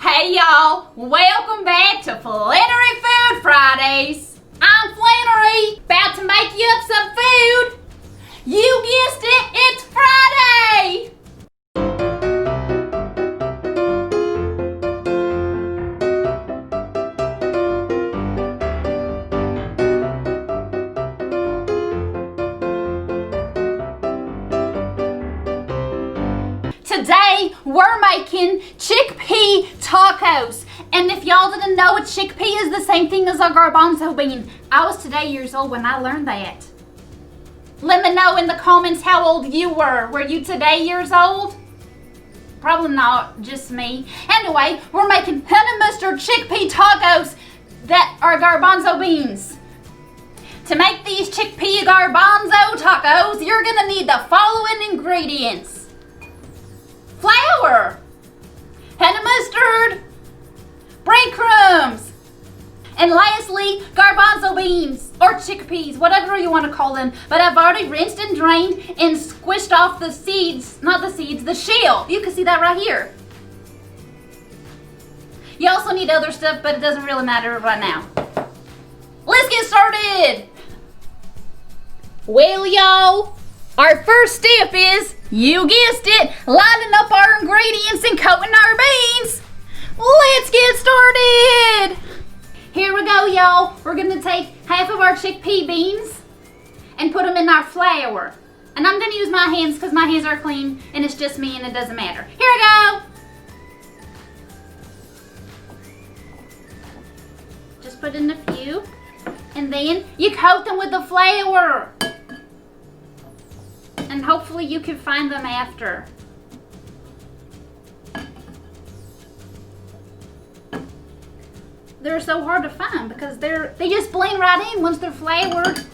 Hey y'all, welcome back to Flannery Food Fridays. I'm Flannery, about to make you up some food. You guessed it, it's Friday! Today, we're making chickpea tacos. And if y'all didn't know, a chickpea is the same thing as a garbanzo bean. I was today years old when I learned that. Let me know in the comments how old you were. Were you today years old? Probably not, just me. Anyway, we're making honey mustard chickpea tacos that are garbanzo beans. To make these chickpea garbanzo tacos, you're gonna need the following ingredients. Flour, honey mustard, breadcrumbs, and lastly, garbanzo beans or chickpeas, whatever you want to call them. But I've already rinsed and drained and squished off the seeds, not the seeds, the shell. You can see that right here. You also need other stuff, but it doesn't really matter right now. Let's get started. Well, y'all, our first step is, you guessed it, lining up our ingredients and coating our beans. Let's get started. Here we go, y'all. We're gonna take half of our chickpea beans and put them in our flour. And I'm gonna use my hands because my hands are clean and it's just me and it doesn't matter. Here we go. Just put in a few and then you coat them with the flour. And hopefully you can find them after. They're so hard to find because they just blend right in once they're floured.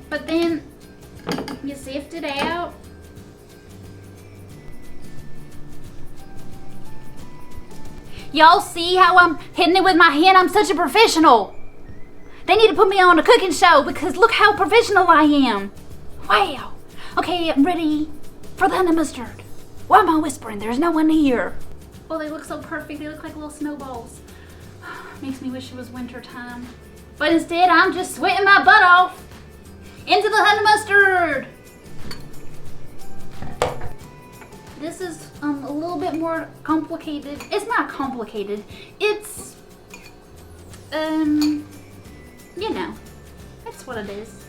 But then you sift it out. Y'all see how I'm hitting it with my hand? I'm such a professional. They need to put me on a cooking show because look how professional I am. Wow. Okay, I'm ready for the honey mustard. Why am I whispering? There's no one here. Oh, they look so perfect. They look like little snowballs. Makes me wish it was winter time. But instead, I'm just sweating my butt off into the honey mustard. This is a little bit more complicated. It's not complicated. It's, you know, that's what it is.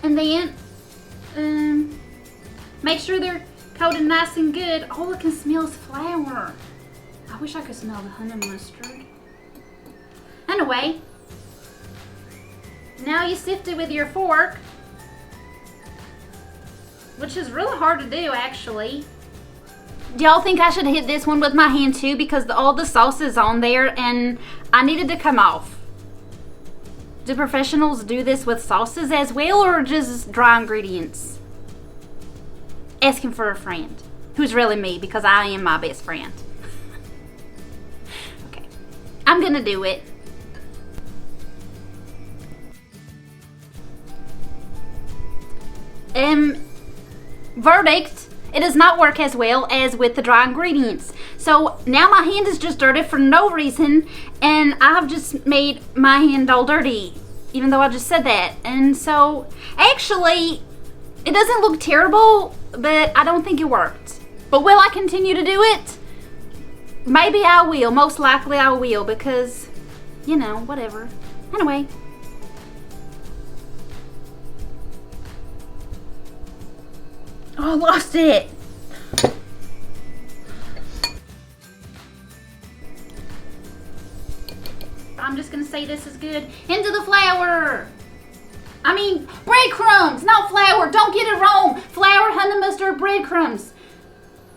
And then, make sure they're coated nice and good. All I can smell is flour. I wish I could smell the honey mustard. Anyway, now you sift it with your fork, which is really hard to do actually. Do y'all think I should hit this one with my hand too because all the sauce is on there and I needed to come off? Do professionals do this with sauces as well or just dry ingredients? Asking for a friend, who's really me because I am my best friend. Okay, I'm gonna do it. Verdict, it does not work as well as with the dry ingredients. So now my hand is just dirty for no reason and I've just made my hand all dirty, even though I just said that. And so actually, it doesn't look terrible, but I don't think it worked. But will I continue to do it? Maybe I will. Most likely I will because, you know, whatever. Anyway. Oh, I lost it. I'm just gonna say this is good. Into the flour. I mean, breadcrumbs, not flour. Don't get it wrong. Flour, honey mustard, breadcrumbs.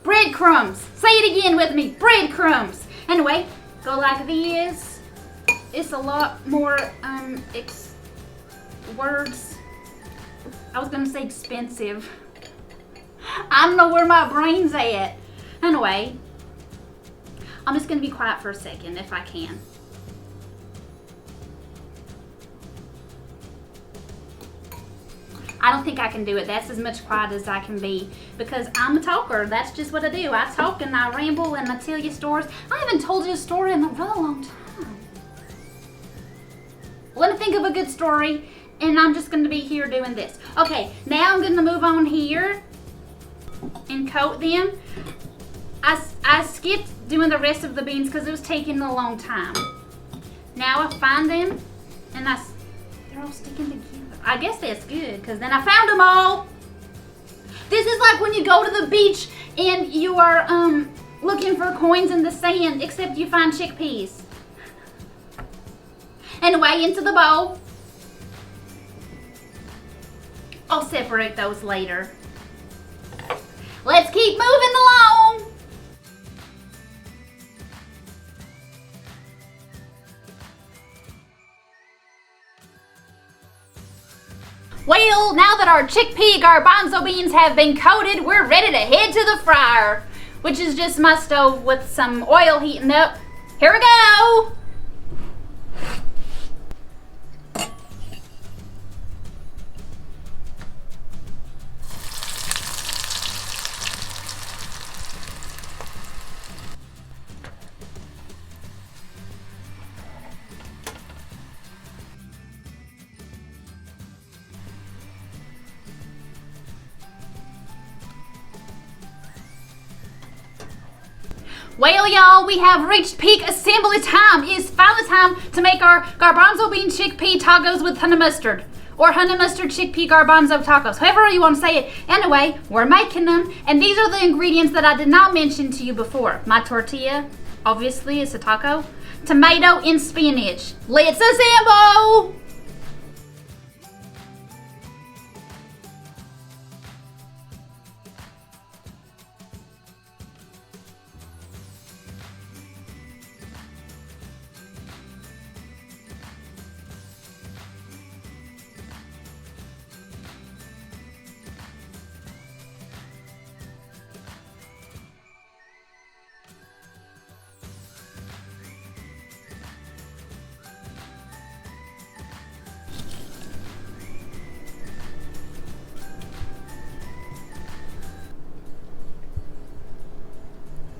Breadcrumbs. Say it again with me. Breadcrumbs. Anyway, go like this. It's a lot more, words. I was gonna say expensive. I don't know where my brain's at. Anyway, I'm just gonna be quiet for a second if I can. I don't think I can do it. That's as much quiet as I can be because I'm a talker. That's just what I do. I talk and I ramble and I tell you stories. I haven't told you a story in a really long time. Let me think of a good story, and I'm just going to be here doing this. Okay, now I'm going to move on here and coat them. I skipped doing the rest of the beans because it was taking a long time. Now I find them, and they're all sticking together. I guess that's good, because then I found them all. This is like when you go to the beach and you are looking for coins in the sand, except you find chickpeas. Anyway, into the bowl. I'll separate those later. Let's keep moving along. Well, now that our chickpea garbanzo beans have been coated, we're ready to head to the fryer, which is just my stove with some oil heating up. Here we go. Well, y'all, we have reached peak assembly time. It's finally time to make our garbanzo bean chickpea tacos with honey mustard. Or honey mustard chickpea garbanzo tacos, however you want to say it. Anyway, we're making them, and these are the ingredients that I did not mention to you before. My tortilla, obviously, it's a taco. Tomato and spinach. Let's assemble!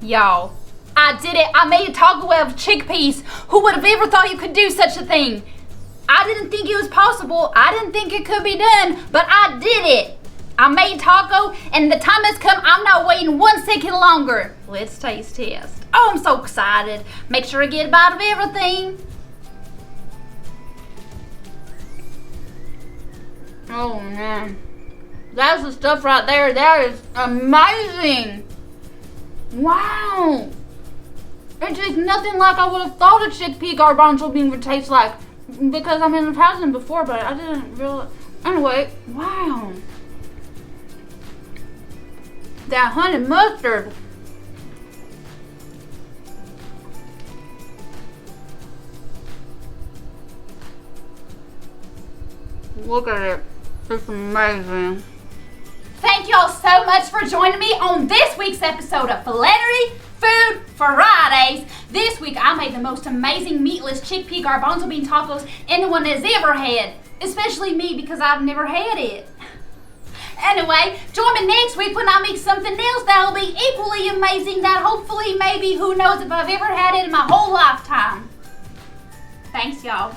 Y'all, I did it. I made a taco out of chickpeas. Who would have ever thought you could do such a thing? I didn't think it was possible. I didn't think it could be done, but I did it. I made taco, and the time has come. I'm not waiting 1 second longer. Let's taste test. Oh, I'm so excited. Make sure I get a bite of everything. Oh, man. That's the stuff right there. That is amazing. Wow! It tastes nothing like I would have thought a chickpea garbanzo bean would taste like, because I mean I've had them before, but I didn't really. Anyway, wow! That honey mustard. Look at it. It's amazing. Thank y'all so much for joining me on this week's episode of Flannery Food Fridays. This week I made the most amazing meatless chickpea garbanzo bean tacos anyone has ever had. Especially me, because I've never had it. Anyway, join me next week when I make something else that will be equally amazing, that hopefully, maybe, who knows if I've ever had it in my whole lifetime. Thanks, y'all.